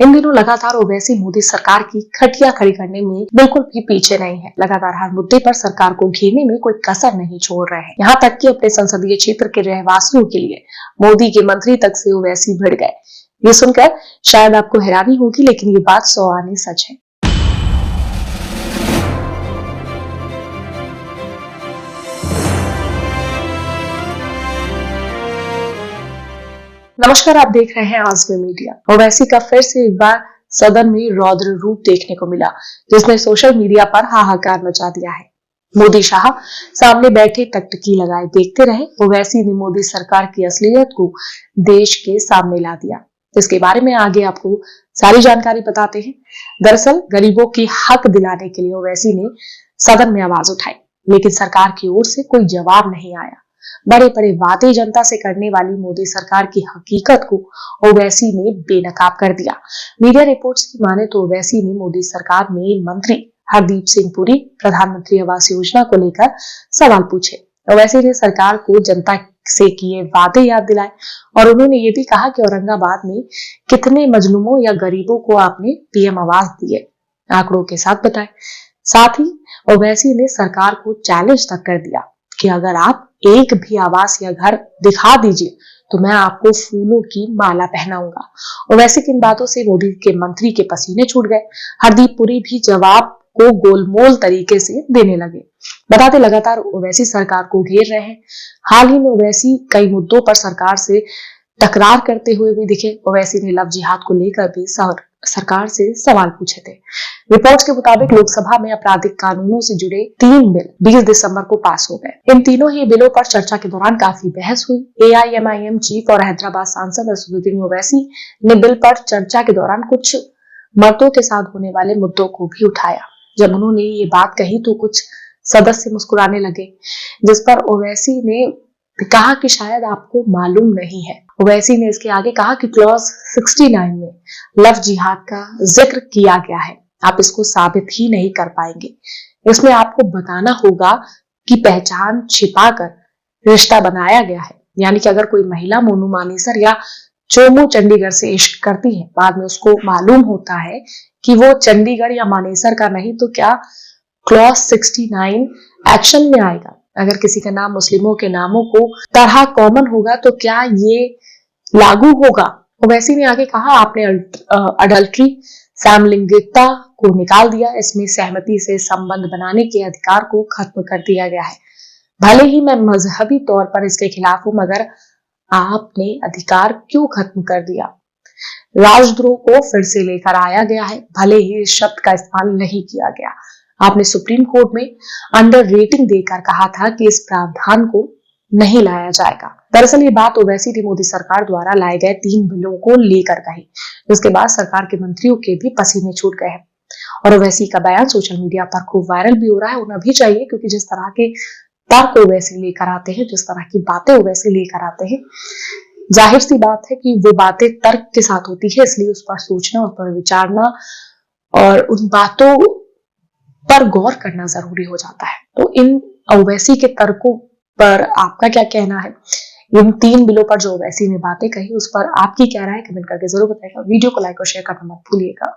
इन दिनों लगातार ओवैसी मोदी सरकार की खटिया खड़ी करने में बिल्कुल भी पीछे नहीं है। लगातार हर मुद्दे पर सरकार को घेरने में कोई कसर नहीं छोड़ रहे हैं। यहाँ तक कि अपने संसदीय क्षेत्र के रहवासियों के लिए मोदी के मंत्री तक से ओवैसी भिड़ गए। ये सुनकर शायद आपको हैरानी होगी, लेकिन ये बात 100 आने सच है। नमस्कार, आप देख रहे हैं आजमी मीडिया। ओवैसी का फिर से एक बार सदन में रौद्र रूप देखने को मिला, जिसने सोशल मीडिया पर हाहाकार मचा दिया है। मोदी शाह सामने बैठे टकटकी लगाए देखते रहे। ओवैसी ने मोदी सरकार की असलियत को देश के सामने ला दिया, जिसके बारे में आगे आपको सारी जानकारी बताते हैं। दरअसल गरीबों की हक दिलाने के लिए ओवैसी ने सदन में आवाज उठाई, लेकिन सरकार की ओर से कोई जवाब नहीं आया। बड़े बड़े वादे जनता से करने वाली मोदी सरकार की हकीकत को ओवैसी ने बेनकाब कर दिया। मीडिया रिपोर्ट्स की माने तो ओवैसी ने मोदी सरकार में मंत्री हरदीप सिंह पुरी प्रधानमंत्री आवास योजना को लेकर सवाल पूछे। ओवैसी ने सरकार को जनता से किए वादे याद दिलाए और उन्होंने ये भी कहा कि औरंगाबाद में कितने मजलूमों या गरीबों को आपने पीएम आवास दिए, आंकड़ों के साथ बताए। साथ ही ओवैसी ने सरकार को चैलेंज तक कर दिया कि अगर आप एक भी आवास या घर दिखा दीजिए तो मैं आपको फूलों की माला पहनाऊंगा। ओवैसी की इन बातों से मोदी के मंत्री के पसीने छूट गए। हरदीप पुरी भी जवाब को गोलमोल तरीके से देने लगे। बताते लगातार ओवैसी सरकार को घेर रहे हैं। हाल ही में ओवैसी कई मुद्दों पर सरकार से तकरार करते हुए भी दिखे। ओवैसी ने लव जिहाद को लेकर भी सरकार से सवाल पूछे थे। रिपोर्ट्स के मुताबिक लोकसभा में आपराधिक कानूनों से जुड़े 3 बिल 20 दिसंबर को पास हो गए। इन तीनों ही बिलों पर चर्चा के दौरान काफी बहस हुई। एआईएमआईएम चीफ और हैदराबाद सांसद असदुद्दीन ओवैसी ने बिल पर चर्चा के दौरान कुछ मर्दों के साथ होने वाले मुद्दों को भी उठाया। जब उन्होंने ये बात कही तो कुछ सदस्य मुस्कुराने लगे, जिस पर ओवैसी ने कहा कि शायद आपको मालूम नहीं है। ओवैसी ने इसके आगे कहा कि क्लॉज 69 में लव जिहाद का जिक्र किया गया है, आप इसको साबित ही नहीं कर पाएंगे। इसमें आपको बताना होगा कि पहचान छिपाकर रिश्ता बनाया गया है, यानी कि अगर कोई महिला मोनू मानेसर या चोमू चंडीगढ़ से इश्क करती है, बाद में उसको मालूम होता है कि वो चंडीगढ़ या मानेसर का नहीं, तो क्या क्लॉज 69 एक्शन में आएगा? अगर किसी का नाम मुस्लिमों के नामों को तरह कॉमन होगा तो क्या ये लागू होगा? ओवैसी ने आगे कहा, आपने अडल्ट्री समलैंगिकता को निकाल दिया, इसमें सहमति से संबंध बनाने के अधिकार को खत्म कर दिया गया है। भले ही मैं मजहबी तौर पर इसके खिलाफ हूं, मगर आपने अधिकार क्यों खत्म कर दिया? राजद्रोह को फिर से लेकर आया गया है, भले ही इस शब्द का इस्तेमाल नहीं किया गया। आपने सुप्रीम कोर्ट में अंडर रेटिंग देकर कहा था कि इस प्रावधान को नहीं लाया जाएगा। दरअसल ये बात ओवैसी ने मोदी सरकार द्वारा लाए गए 3 बिलों को लेकर कही, जिसके बाद सरकार के मंत्रियों के भी पसीने छूट गए हैं। और ओवैसी का बयान सोशल मीडिया पर खूब वायरल भी हो रहा है। होना भी चाहिए, क्योंकि जिस तरह के तर्क ओवैसी लेकर आते हैं, जिस तरह की बातें ओवैसी लेकर आते हैं, जाहिर सी बात है कि वो बातें तर्क के साथ होती है, इसलिए उस पर सोचना, उस पर विचारना और उन बातों पर गौर करना जरूरी हो जाता है। तो इन ओवैसी के तर्कों पर आपका क्या कहना है? इन 3 बिलों पर जो ओवैसी ने बातें कही, उस पर आपकी क्या राय है? कमेंट करके जरूर बताइएगा। वीडियो को लाइक और शेयर करना मत भूलिएगा।